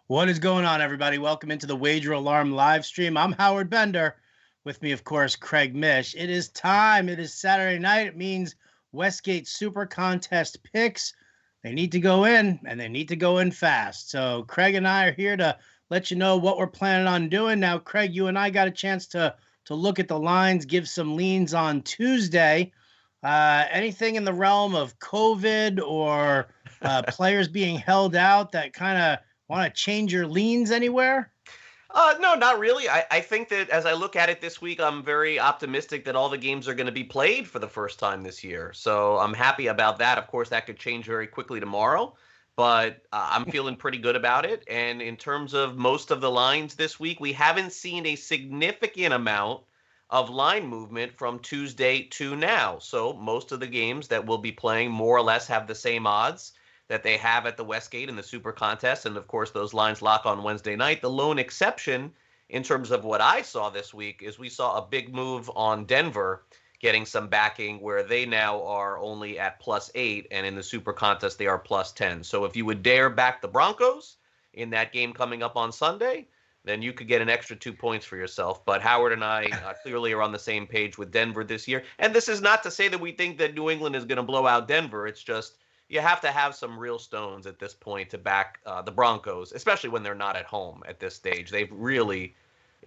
What is going on, everybody? Welcome into the Wager Alarm live stream. I'm Howard Bender. With me, of course, Craig Mish. It is time. It is Saturday night. It means Westgate SuperContest picks. They need to go in, and they need to go in fast. So Craig and I are here to let you know what we're planning on doing. Now, Craig, you and I got a chance to look at the lines, give some leans on Tuesday. Anything in the realm of COVID or players being held out that kind of want to change your leans anywhere? No, not really. I think that as I look at it this week, I'm very optimistic that all the games are going to be played for the first time this year. So I'm happy about that. Of course, that could change very quickly tomorrow, but I'm feeling pretty good about it. And in terms of most of the lines this week, we haven't seen a significant amount of line movement from Tuesday to now. So most of the games that we'll be playing more or less have the same odds that they have at the Westgate in the Super Contest. And of course, those lines lock on Wednesday night. The lone exception in terms of what I saw this week is we saw a big move on Denver getting some backing where they now are only at +8. And in the Super Contest, they are +10. So if you would dare back the Broncos in that game coming up on Sunday, then you could get an extra 2 points for yourself. But Howard and I clearly are on the same page with Denver this year. And this is not to say that we think that New England is going to blow out Denver. It's just you have to have some real stones at this point to back the Broncos, especially when they're not at home at this stage. They've really,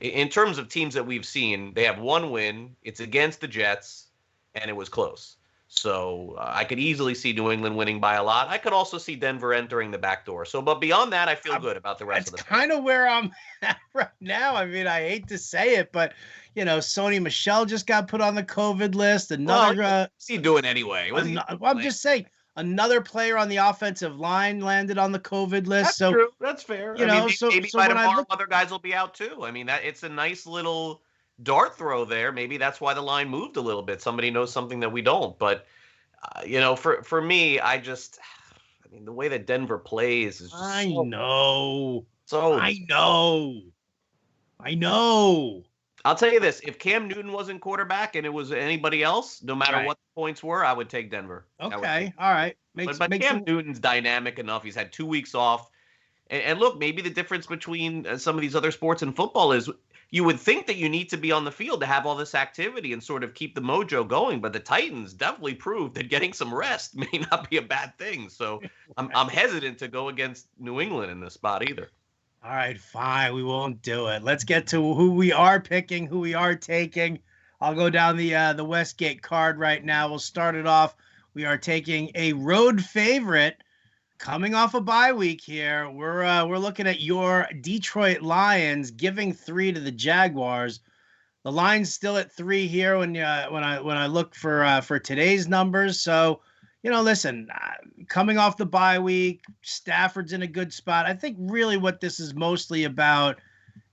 in terms of teams that we've seen, they have one win. It's against the Jets, and it was close. So I could easily see New England winning by a lot. I could also see Denver entering the back door. So, but beyond that, I feel good about the rest of the. That's kind of where I'm at right now. I mean, I hate to say it, but Sony Michel just got put on the COVID list. Another, what's he doing anyway? I'm just saying. Another player on the offensive line landed on the COVID list. That's true. That's fair. Maybe by tomorrow other guys will be out too. I mean, it's a nice little dart throw there. Maybe that's why the line moved a little bit. Somebody knows something that we don't. But for me, the way that Denver plays is. I know. I'll tell you this: if Cam Newton wasn't quarterback and it was anybody else, no matter what the points were, I would take Denver. Okay, all right. But Cam Newton's dynamic enough. He's had 2 weeks off, and look, maybe the difference between some of these other sports and football is you would think that you need to be on the field to have all this activity and sort of keep the mojo going. But the Titans definitely proved that getting some rest may not be a bad thing. So I'm hesitant to go against New England in this spot either. All right, fine. We won't do it. Let's get to who we are picking, who we are taking. I'll go down the Westgate card right now. We'll start it off. We are taking a road favorite coming off a bye week here. We're looking at your Detroit Lions giving 3 to the Jaguars. The line's still at 3 here when I look for today's numbers. So, listen, coming off the bye week, Stafford's in a good spot. I think really what this is mostly about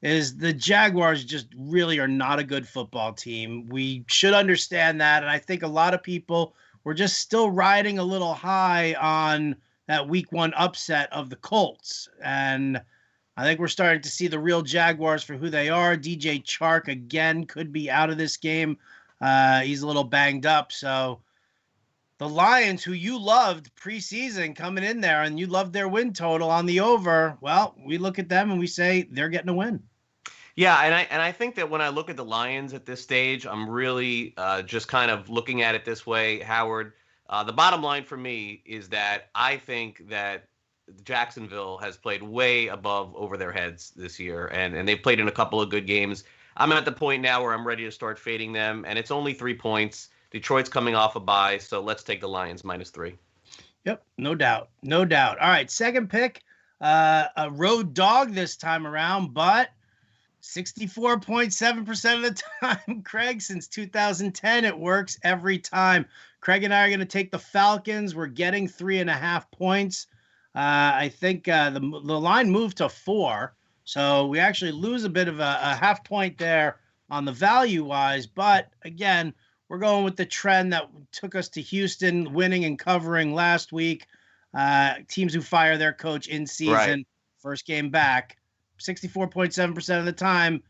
is the Jaguars just really are not a good football team. We should understand that, and I think a lot of people were just still riding a little high on that week 1 upset of the Colts. And I think we're starting to see the real Jaguars for who they are. DJ Chark, again, could be out of this game. He's a little banged up, so the Lions, who you loved preseason coming in there, and you loved their win total on the over, well, we look at them and we say they're getting a win. Yeah, and I think that when I look at the Lions at this stage, I'm really just kind of looking at it this way, Howard. The bottom line for me is that I think that Jacksonville has played way over their heads this year, and they've played in a couple of good games. I'm at the point now where I'm ready to start fading them, and it's only 3 points. Detroit's coming off a bye, so let's take the Lions -3. Yep, no doubt. All right, second pick, a road dog this time around, but 64.7% of the time, Craig, since 2010, it works every time. Craig and I are going to take the Falcons. We're getting 3.5 points. I think the line moved to 4, so we actually lose a bit of a half point there on the value-wise, but again, we're going with the trend that took us to Houston, winning and covering last week. Teams who fire their coach in season, first game back, 64.7% of the time,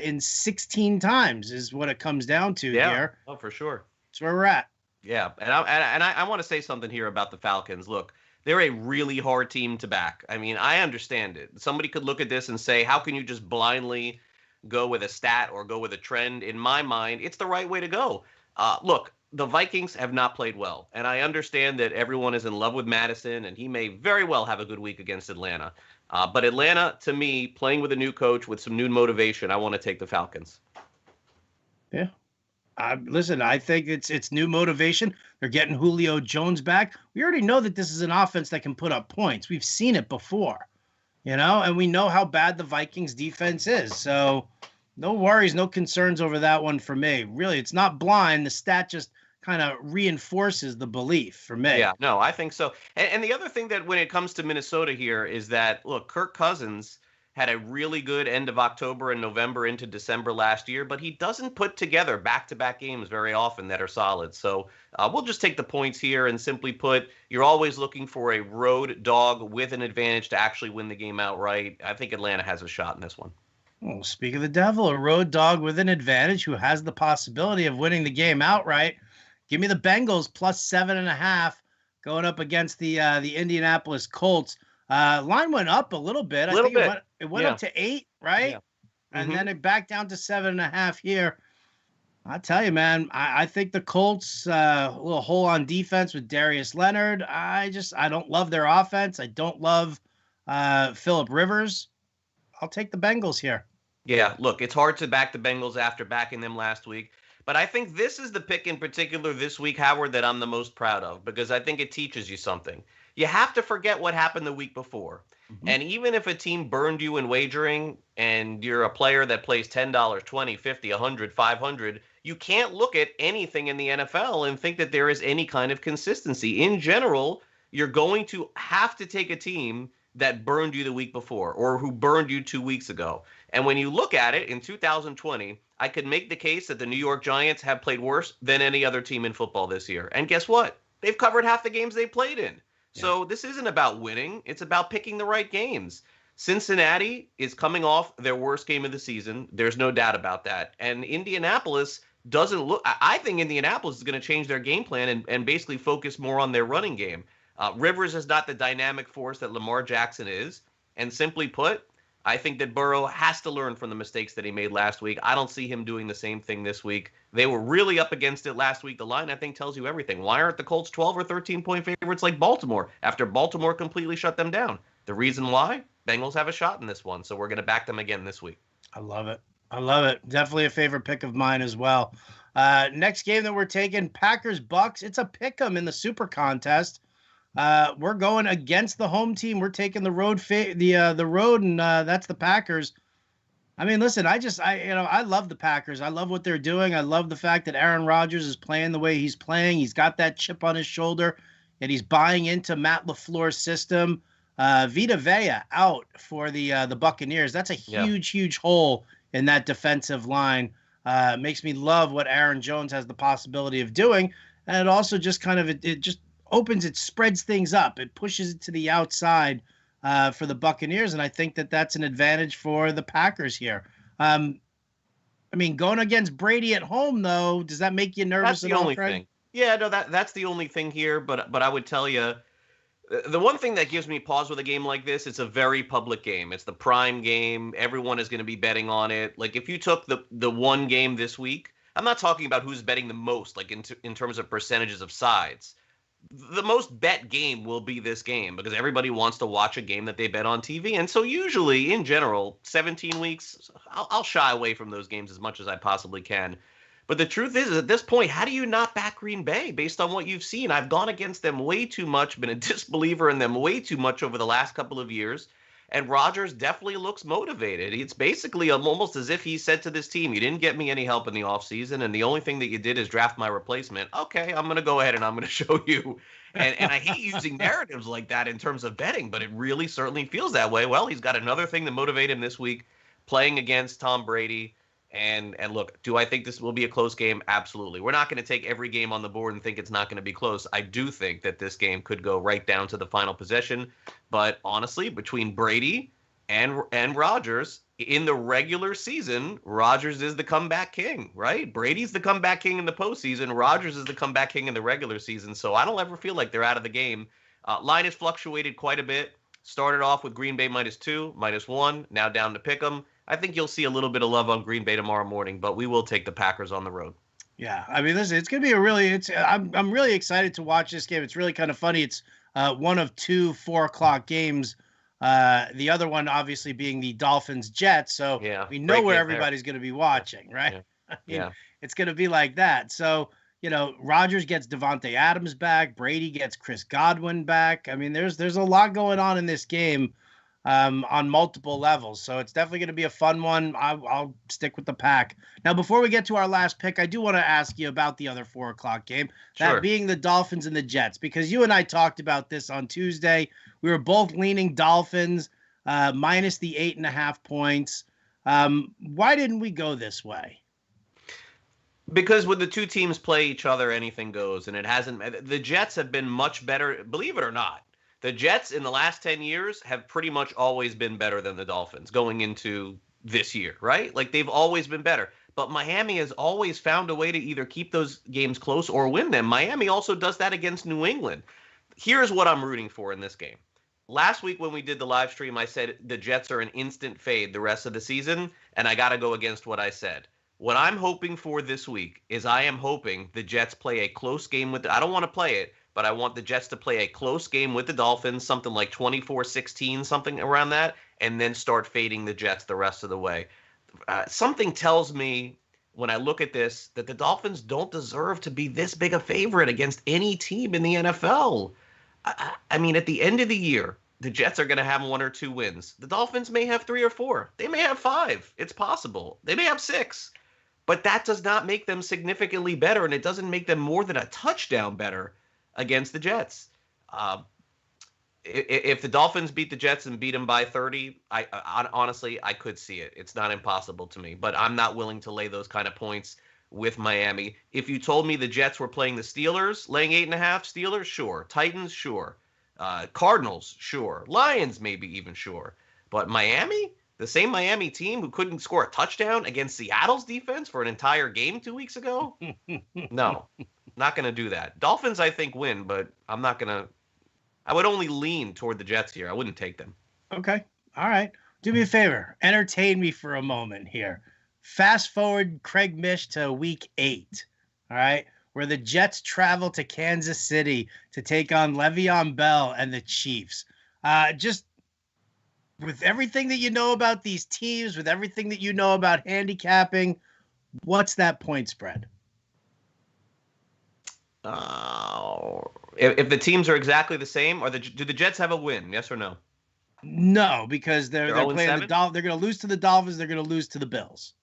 in 16 times is what it comes down to here. Oh, for sure. That's where we're at. Yeah, and I want to say something here about the Falcons. Look, they're a really hard team to back. I mean, I understand it. Somebody could look at this and say, how can you just blindly go with a stat or go with a trend? In my mind, it's the right way to go. Look, the Vikings have not played well, and I understand that everyone is in love with Madison, and he may very well have a good week against Atlanta. But Atlanta, to me, playing with a new coach with some new motivation, I want to take the Falcons. Yeah. Listen, I think it's new motivation. They're getting Julio Jones back. We already know that this is an offense that can put up points. We've seen it before, and we know how bad the Vikings defense is. So no worries, no concerns over that one for me. Really, it's not blind. The stat just kind of reinforces the belief for me. Yeah, no, I think so. And the other thing that when it comes to Minnesota here is that, look, Kirk Cousins had a really good end of October and November into December last year, but he doesn't put together back-to-back games very often that are solid. So we'll just take the points here and simply put, you're always looking for a road dog with an advantage to actually win the game outright. I think Atlanta has a shot in this one. Well, speak of the devil, a road dog with an advantage who has the possibility of winning the game outright. Give me the Bengals plus 7.5 going up against the Indianapolis Colts. Line went up a little bit. It went up to 8, right? Yeah. And then it backed down to 7.5 here. I tell you, man, I think the Colts, a little hole on defense with Darius Leonard. I don't love their offense. I don't love Phillip Rivers. I'll take the Bengals here. Yeah, look, it's hard to back the Bengals after backing them last week. But I think this is the pick in particular this week, Howard, that I'm the most proud of because I think it teaches you something. You have to forget what happened the week before. Mm-hmm. And even if a team burned you in wagering and you're a player that plays $10, $20, $50, $100, $500, you can't look at anything in the NFL and think that there is any kind of consistency. In general, you're going to have to take a team that burned you the week before or who burned you 2 weeks ago. And when you look at it in 2020, I could make the case that the New York Giants have played worse than any other team in football this year. And guess what? They've covered half the games they played in. Yeah. So this isn't about winning. It's about picking the right games. Cincinnati is coming off their worst game of the season. There's no doubt about that. And Indianapolis doesn't look – I think Indianapolis is going to change their game plan and basically focus more on their running game. Rivers is not the dynamic force that Lamar Jackson is. And simply put, I think that Burrow has to learn from the mistakes that he made last week. I don't see him doing the same thing this week. They were really up against it last week. The line, I think, tells you everything. Why aren't the Colts 12 or 13-point favorites like Baltimore after Baltimore completely shut them down? The reason why? Bengals have a shot in this one, so we're going to back them again this week. I love it. Definitely a favorite pick of mine as well. Next game that we're taking, Packers-Bucks. It's a pick 'em in the SuperContest. We're going against the home team. We're taking the road, the road, and that's the Packers. I mean, listen, I love the Packers. I love what they're doing. I love the fact that Aaron Rodgers is playing the way he's playing. He's got that chip on his shoulder, and he's buying into Matt LaFleur's system. Vita Vea out for the Buccaneers. That's a huge hole in that defensive line. Makes me love what Aaron Jones has the possibility of doing, and it also just kind of it just opens, it spreads things up. It pushes it to the outside for the Buccaneers, and I think that that's an advantage for the Packers here. I mean, going against Brady at home, though, does that make you nervous? That's the only thing. Yeah, no, that's the only thing here, but I would tell you, the one thing that gives me pause with a game like this, it's a very public game. It's the prime game. Everyone is going to be betting on it. Like, if you took the one game this week, I'm not talking about who's betting the most, like in terms of percentages of sides. The most bet game will be this game because everybody wants to watch a game that they bet on TV. And so usually, in general, 17 weeks, I'll shy away from those games as much as I possibly can. But the truth is, at this point, how do you not back Green Bay based on what you've seen? I've gone against them way too much, been a disbeliever in them way too much over the last couple of years. And Rodgers definitely looks motivated. It's basically almost as if he said to this team, you didn't get me any help in the offseason, and the only thing that you did is draft my replacement. Okay, I'm going to go ahead and I'm going to show you. And I hate using narratives like that in terms of betting, but it really certainly feels that way. Well, he's got another thing to motivate him this week, playing against Tom Brady. And look, do I think this will be a close game? Absolutely. We're not going to take every game on the board and think it's not going to be close. I do think that this game could go right down to the final possession. But honestly, between Brady and Rodgers, in the regular season, Rodgers is the comeback king, right? Brady's the comeback king in the postseason. Rodgers is the comeback king in the regular season. So I don't ever feel like they're out of the game. Line has fluctuated quite a bit. Started off with Green Bay -2, -1, now down to pick 'em. I think you'll see a little bit of love on Green Bay tomorrow morning, but we will take the Packers on the road. Yeah, I mean, listen, it's gonna be I'm really excited to watch this game. It's really kind of funny. It's one of 2 4 o'clock games. The other one obviously being the Dolphins Jets. So Yeah, we know where everybody's going to be watching, right? Yeah. I mean, Yeah. it's going to be like that. So, Rodgers gets Devontae Adams back. Brady gets Chris Godwin back. I mean, there's a lot going on in this game on multiple levels. So it's definitely going to be a fun one. I'll stick with the Pack. Now, before we get to our last pick, I do want to ask you about the other 4 o'clock game, that being the Dolphins and the Jets, because you and I talked about this on Tuesday. We were both leaning Dolphins minus the 8.5 points. Why didn't we go this way? Because when the two teams play each other, anything goes, and it hasn't. The Jets have been much better, believe it or not. The Jets in the last 10 years have pretty much always been better than the Dolphins going into this year, right? Like, they've always been better. But Miami has always found a way to either keep those games close or win them. Miami also does that against New England. Here's what I'm rooting for in this game. Last week when we did the live stream, I said the Jets are an instant fade the rest of the season, and I got to go against what I said. What I'm hoping for this week is I am hoping the Jets play a close game with I don't want to play it, but I want the Jets to play a close game with the Dolphins, something like 24-16, something around that, and then start fading the Jets the rest of the way. Something tells me when I look at this that the Dolphins don't deserve to be this big a favorite against any team in the NFL. I mean, at the end of the year, the Jets are going to have 1 or 2 wins. The Dolphins may have 3 or 4. They may have 5. It's possible. They may have 6. But that does not make them significantly better, and it doesn't make them more than a touchdown better against the Jets. If the Dolphins beat the Jets and beat them by 30, honestly, I could see it. It's not impossible to me, but I'm not willing to lay those kind of points with Miami. If you told me the Jets were playing the Steelers, laying 8.5, Steelers, sure. Titans, sure. Cardinals, sure. Lions, maybe even sure. But Miami? The same Miami team who couldn't score a touchdown against Seattle's defense for an entire game 2 weeks ago? No, not going to do that. Dolphins, I think, win, but I'm not going to. I would only lean toward the Jets here. I wouldn't take them. Okay. All right. Do me a favor. Entertain me for a moment here. Fast forward Craig Mish to week 8. All right. Where the Jets travel to Kansas City to take on Le'Veon Bell and the Chiefs. Just with everything that you know about these teams, with everything that you know about handicapping, what's that point spread? If the teams are exactly the same, do the Jets have a win? Yes or no? No, because they're playing the Dolphins. They're going to lose to the Dolphins. They're going to lose to the Bills.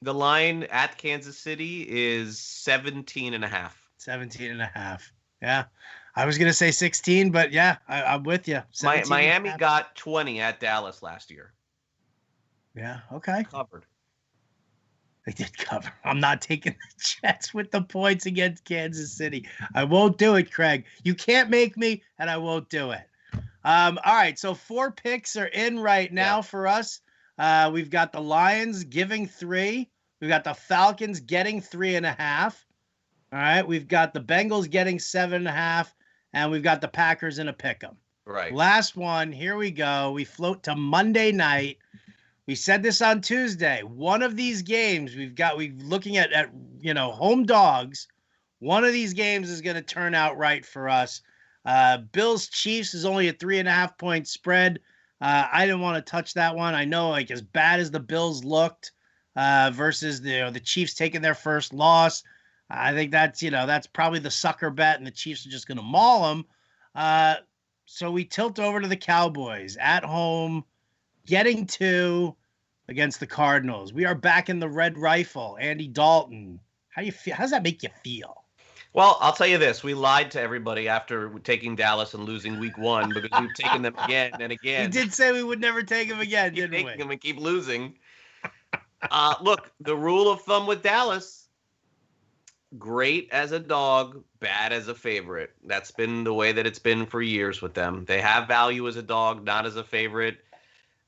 The line at Kansas City is 17.5. 17.5. Yeah. I was going to say 16, but yeah, I'm with you. Miami got 20 at Dallas last year. Yeah, okay. Covered. They did cover. I'm not taking the Jets with the points against Kansas City. I won't do it, Craig. You can't make me, and I won't do it. All right, so 4 picks are in right now for us. We've got the Lions giving 3. We've got the Falcons getting 3.5. All right, we've got the Bengals getting 7.5. And we've got the Packers in a pick'em. Right. Last one. Here we go. We float to Monday night. We said this on Tuesday. One of these games we're looking at home dogs. One of these games is going to turn out right for us. Bills Chiefs is only a 3.5 point spread. I didn't want to touch that one. I know, like, as bad as the Bills looked versus the Chiefs taking their first loss. I think that's probably the sucker bet, and the Chiefs are just going to maul them. So we tilt over to the Cowboys at home, getting 2 against the Cardinals. We are back in the Red Rifle. Andy Dalton. How do you feel? How does that make you feel? Well, I'll tell you this. We lied to everybody after taking Dallas and losing week 1 because we've taken them again and again. We did say we would never take them again, didn't we? Taking them and keep losing. Look, the rule of thumb with Dallas, great as a dog, bad as a favorite. That's been the way that it's been for years with them. They have value as a dog, not as a favorite.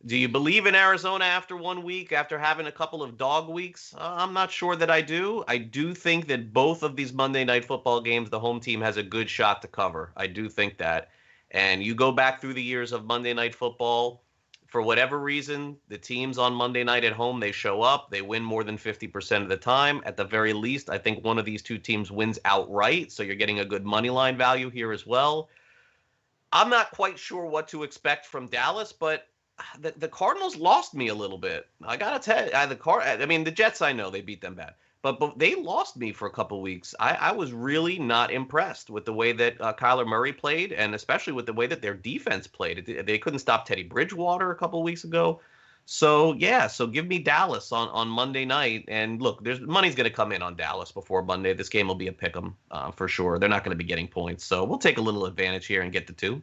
Do you believe in Arizona after 1 week, after having a couple of dog weeks? I'm not sure that I do. I do think that both of these Monday Night Football games, the home team has a good shot to cover. I do think that. And you go back through the years of Monday Night Football, for whatever reason, the teams on Monday night at home, they show up, they win more than 50% of the time. At the very least, I think one of these two teams wins outright, so you're getting a good money line value here as well. I'm not quite sure what to expect from Dallas, but the Cardinals lost me a little bit. I gotta tell you, the Jets, I know they beat them bad, but they lost me for a couple weeks. I was really not impressed with the way that Kyler Murray played, and especially with the way that their defense played. They couldn't stop Teddy Bridgewater a couple weeks ago. So give me Dallas on Monday night. And look, there's money's going to come in on Dallas before Monday. This game will be a pick'em for sure. They're not going to be getting points, so we'll take a little advantage here and get the 2.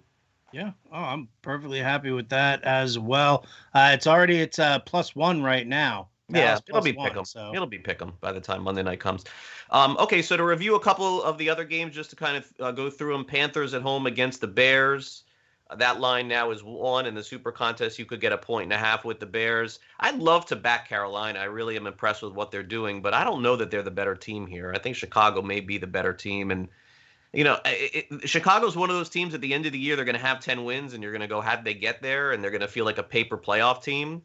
Yeah. Oh, I'm perfectly happy with that as well. It's +1 right now. Yeah, it'll be +1, pick'em. so. It'll be pick'em by the time Monday night comes. Okay, so to review a couple of the other games, just to kind of go through them. Panthers at home against the Bears. That line now is 1 in the SuperContest. You could get 1.5 with the Bears. I'd love to back Carolina. I really am impressed with what they're doing, but I don't know that they're the better team here. I think Chicago may be the better team, and Chicago's one of those teams at the end of the year, they're going to have 10 wins, and you're going to go, how'd they get there? And they're going to feel like a paper playoff team.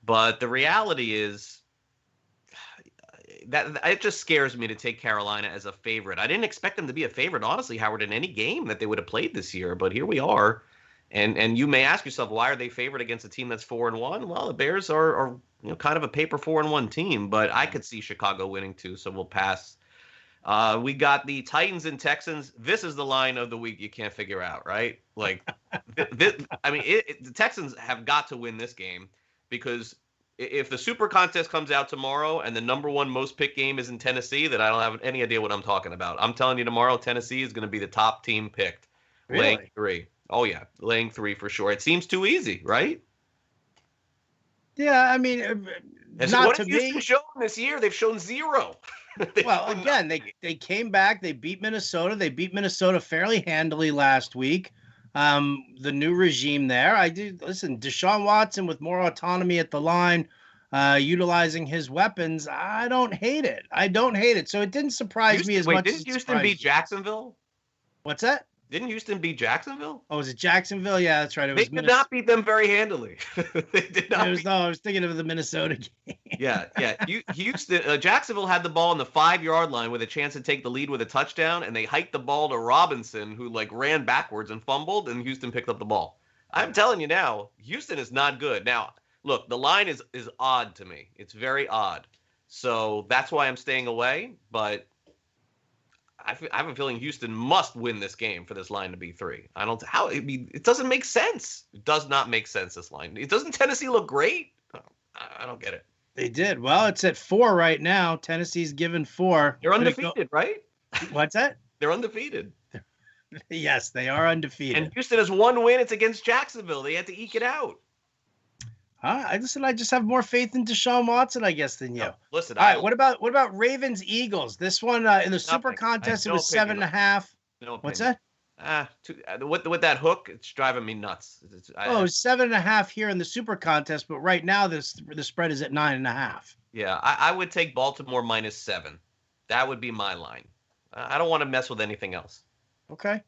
But the reality is that it just scares me to take Carolina as a favorite. I didn't expect them to be a favorite, honestly, Howard, in any game that they would have played this year. But here we are. And you may ask yourself, why are they favored against a team that's 4-1? Well, the Bears are kind of a paper 4-1 team, but I could see Chicago winning too, so we'll pass. We got the Titans and Texans. This is the line of the week you can't figure out, right? Like, the Texans have got to win this game, because if the SuperContest comes out tomorrow and the number 1 most picked game is in Tennessee, then I don't have any idea what I'm talking about. I'm telling you, tomorrow Tennessee is going to be the top team picked. Really? Laying 3. Oh, yeah, laying 3 for sure. It seems too easy, right? Yeah, I mean, not what to have me. Houston shown this year? They've shown 0. Well, again, they came back. They beat Minnesota. They beat Minnesota fairly handily last week. The new regime there. Listen, Deshaun Watson with more autonomy at the line, utilizing his weapons. I don't hate it. So it didn't surprise me as much. Didn't Houston beat Jacksonville? What's that? Didn't Houston beat Jacksonville? Oh, was it Jacksonville? Yeah, that's right. They did not beat them very handily. They did not. I was thinking of the Minnesota game. Yeah. Houston, Jacksonville had the ball on the 5-yard line with a chance to take the lead with a touchdown, and they hiked the ball to Robinson, who ran backwards and fumbled, and Houston picked up the ball. I'm telling you now, Houston is not good. Now, look, the line is odd to me. It's very odd. So that's why I'm staying away, but I have a feeling Houston must win this game for this line to be 3. It doesn't make sense. It does not make sense, this line. Doesn't Tennessee look great? I don't get it. They did. Well, it's at 4 right now. Tennessee's given 4. They're undefeated, right? What's that? They're undefeated. Yes, they are undefeated. And Houston has 1 win. It's against Jacksonville. They had to eke it out. I just have more faith in Deshaun Watson, I guess, than you. No, listen. All right. What about Ravens Eagles? This one in the SuperContest, it was 7.5. No, what's that? With that hook, it's driving me nuts. It was 7.5 here in the SuperContest, but right now the spread is at 9.5. Yeah, I would take Baltimore -7. That would be my line. I don't want to mess with anything else. Okay.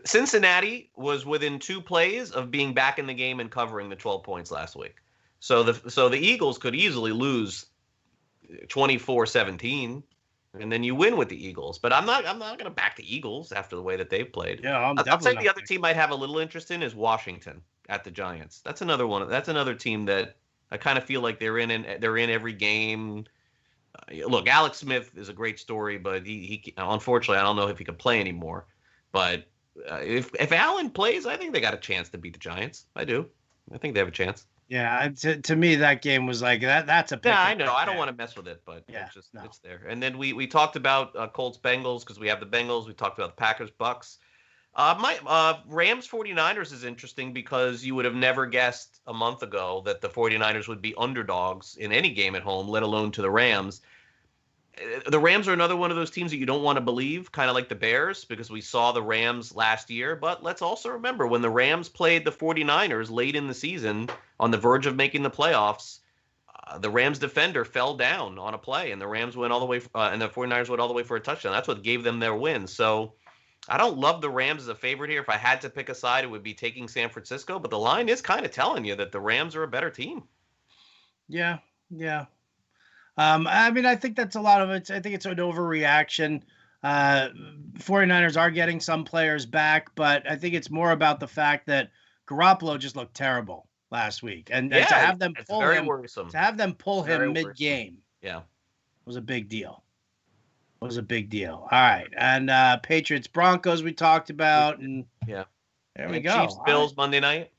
Cincinnati was within 2 plays of being back in the game and covering the 12 points last week. So the Eagles could easily lose 24-17, and then you win with the Eagles. But I'm not going to back the Eagles after the way that they've played. Yeah, I'll say the other team I'd have a little interest in is Washington at the Giants. That's another one. That's another team that I kind of feel like they're in every game. Look, Alex Smith is a great story, but he unfortunately I don't know if he can play anymore. But if Allen plays, I think they got a chance to beat the Giants. I do. I think they have a chance. Yeah, to me that game was like that. That's a pick. Yeah, I know. I don't want to mess with it, but yeah, it's there. And then we talked about Colts Bengals because we have the Bengals. We talked about the Packers Bucks. My Rams 49ers is interesting because you would have never guessed a month ago that the 49ers would be underdogs in any game at home, let alone to the Rams. The Rams are another one of those teams that you don't want to believe, kind of like the Bears, because we saw the Rams last year. But let's also remember when the Rams played the 49ers late in the season on the verge of making the playoffs, the Rams defender fell down on a play, and the Rams went all the way, and the 49ers went all the way for a touchdown. That's what gave them their win. So I don't love the Rams as a favorite here. If I had to pick a side, it would be taking San Francisco. But the line is kind of telling you that the Rams are a better team. Yeah, yeah. I mean, I think that's a lot of it. I think it's an overreaction. 49ers are getting some players back, but I think it's more about the fact that Garoppolo just looked terrible last week, and to have them pull him, worrisome. to have them pull him mid-game, yeah, was a big deal. All right, and Patriots Broncos we talked about, and yeah, there we go. Chiefs Bills Monday night.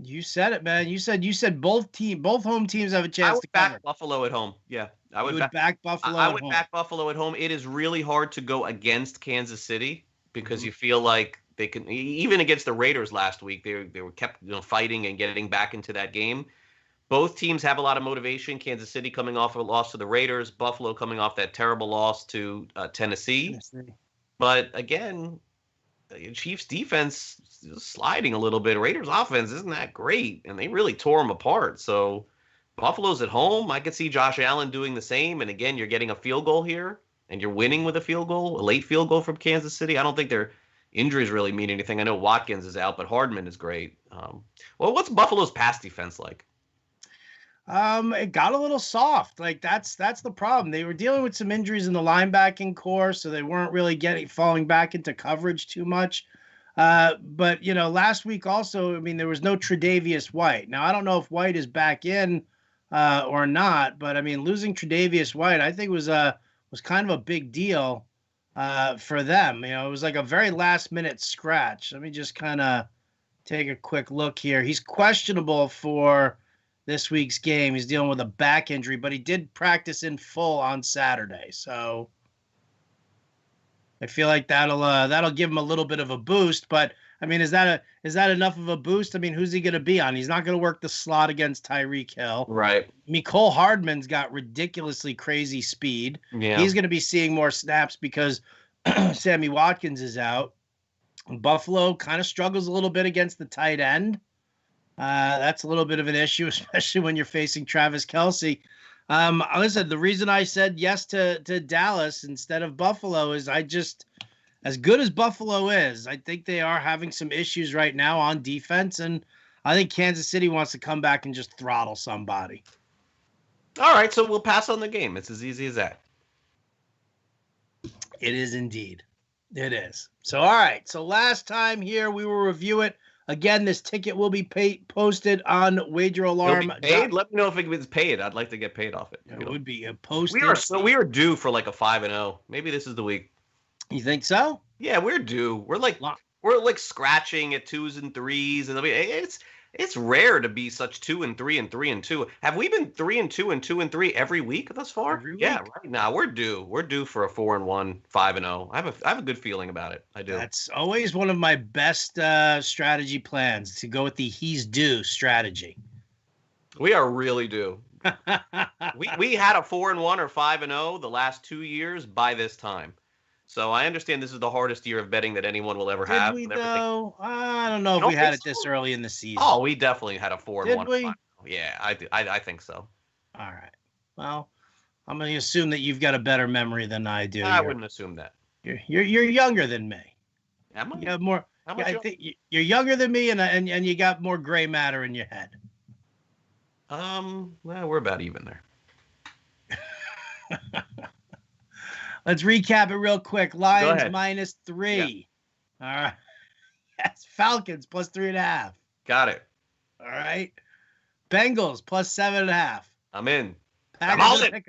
You said it, man. You said both home teams have a chance to back Buffalo at home. Yeah, I would back Buffalo. I would back Buffalo at home. It is really hard to go against Kansas City because you feel like they can. Even against the Raiders last week, they were kept fighting and getting back into that game. Both teams have a lot of motivation. Kansas City coming off a loss to the Raiders, Buffalo coming off that terrible loss to Tennessee. But again, the Chiefs defense is sliding a little bit. Raiders offense isn't that great, and they really tore them apart. So Buffalo's at home. I could see Josh Allen doing the same. And again, you're getting a field goal here, and you're winning with a field goal, a late field goal from Kansas City. I don't think their injuries really mean anything. I know Watkins is out, but Hardman is great. Well, what's Buffalo's pass defense like? It got a little soft. Like that's the problem. They were dealing with some injuries in the linebacking core, so they weren't really falling back into coverage too much. But last week also, I mean, there was no Tre'Davious White. Now I don't know if White is back in or not, but I mean, losing Tre'Davious White, I think was kind of a big deal for them. It was like a very last minute scratch. Let me just kind of take a quick look here. He's questionable for this week's game. He's dealing with a back injury, but he did practice in full on Saturday. So I feel like that'll give him a little bit of a boost. But I mean, is that enough of a boost? I mean, who's he going to be on? He's not going to work the slot against Tyreek Hill. Right. Mecole Hardman's got ridiculously crazy speed. Yeah. He's going to be seeing more snaps because Sammy Watkins is out. Buffalo kind of struggles a little bit against the tight end. That's a little bit of an issue, especially when you're facing Travis Kelce. Listen, the reason I said yes to Dallas instead of Buffalo is as good as Buffalo is, I think they are having some issues right now on defense, and I think Kansas City wants to come back and just throttle somebody. All right, so we'll pass on the game. It's as easy as that. It is indeed. It is. So, all right. So last time here, we will review it. Again, this ticket will be posted on Wager Alarm. Paid? Let me know if it gets paid. I'd like to get paid off it. It would be posted. We are due for like a 5-0. Maybe this is the week. You think so? Yeah, we're due. We're like scratching at 2s and 3s, and I mean, it's rare to be such 2 and 3 and 3 and 2. Have we been 3 and 2 and 2 and 3 every week thus far? Every week. Yeah, right now we're due. We're due for a 4-1, 5-0. I have a good feeling about it. I do. That's always one of my best strategy plans, to go with the he's due strategy. We are really due. we had a 4-1 or 5-0 the last 2 years by this time. So I understand this is the hardest year of betting that anyone will ever have. Did we, though? I don't know if we had it this early in the season. Oh, we definitely had a 4-1. Did we? Yeah, I think so. All right. Well, I'm going to assume that you've got a better memory than I do. I wouldn't assume that. You're younger than me. Am I? You have more. I think you're younger than me, and you got more gray matter in your head. Well, we're about even there. Let's recap it real quick. Lions -3. Yeah. All right. Yes. Falcons +3.5. Got it. All right. Bengals +7.5. I'm in. I'm all in.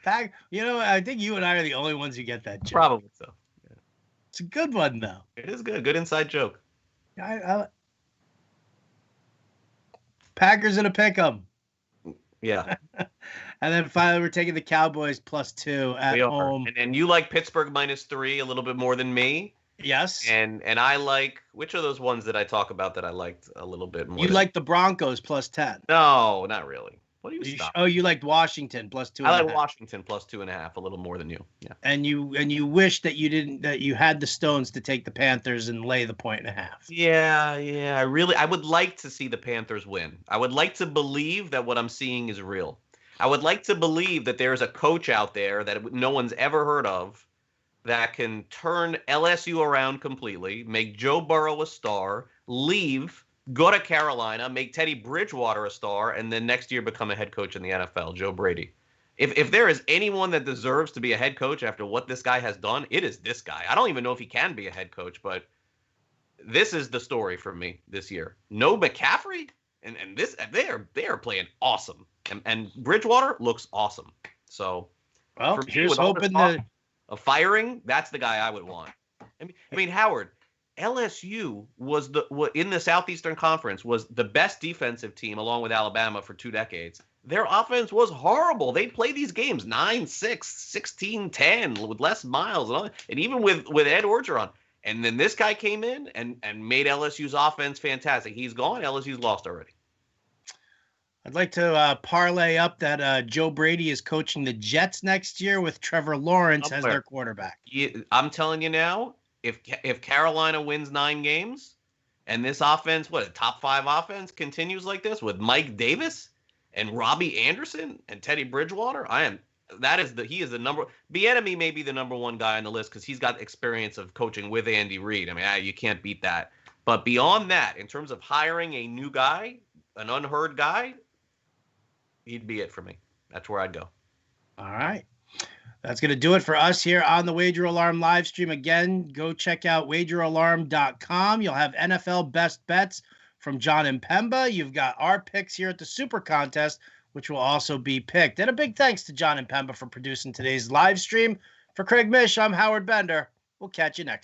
I think you and I are the only ones who get that joke. Probably so. Yeah. It's a good one, though. It is good. Good inside joke. Packers in a pick 'em. Yeah. And then finally, we're taking the Cowboys +2 at home. And you like Pittsburgh -3 a little bit more than me. Yes. And I like, which of those ones did I talk about that I liked a little bit more? You like the Broncos +10. No, not really. What do you stop? You liked Washington +2.5. I like Washington +2.5 a little more than you. Yeah. And you wish that you had the stones to take the Panthers and lay the 1.5. Yeah. I would like to see the Panthers win. I would like to believe that what I'm seeing is real. I would like to believe that there's a coach out there that no one's ever heard of that can turn LSU around completely, make Joe Burrow a star, leave, go to Carolina, make Teddy Bridgewater a star, and then next year become a head coach in the NFL, Joe Brady. If there is anyone that deserves to be a head coach after what this guy has done, it is this guy. I don't even know if he can be a head coach, but this is the story for me this year. No McCaffrey, and this they are playing awesome, and Bridgewater looks awesome. So, well, for me, here's with hoping that a firing, that's the guy I would want. I mean, Howard, LSU was in the Southeastern Conference was the best defensive team along with Alabama for 2 decades. Their offense was horrible. They'd play these games 9-6, 16-10 with Les Miles and even with Ed Orgeron. And then this guy came in and made LSU's offense fantastic. He's gone. LSU's lost already. I'd like to parlay up that Joe Brady is coaching the Jets next year with Trevor Lawrence as their quarterback. I'm telling you now, if Carolina wins 9 games and this offense, a top 5 offense continues like this with Mike Davis and Robbie Anderson and Teddy Bridgewater, he is the number. Bieniemy may be the number 1 guy on the list because he's got experience of coaching with Andy Reid. I mean, you can't beat that. But beyond that, in terms of hiring a new guy, an unheard guy, he'd be it for me. That's where I'd go. All right. That's going to do it for us here on the Wager Alarm live stream. Again, go check out wageralarm.com. You'll have NFL best bets from John and Pemba. You've got our picks here at the SuperContest, which will also be picked. And a big thanks to John and Pemba for producing today's live stream. For Craig Mish, I'm Howard Bender. We'll catch you next time.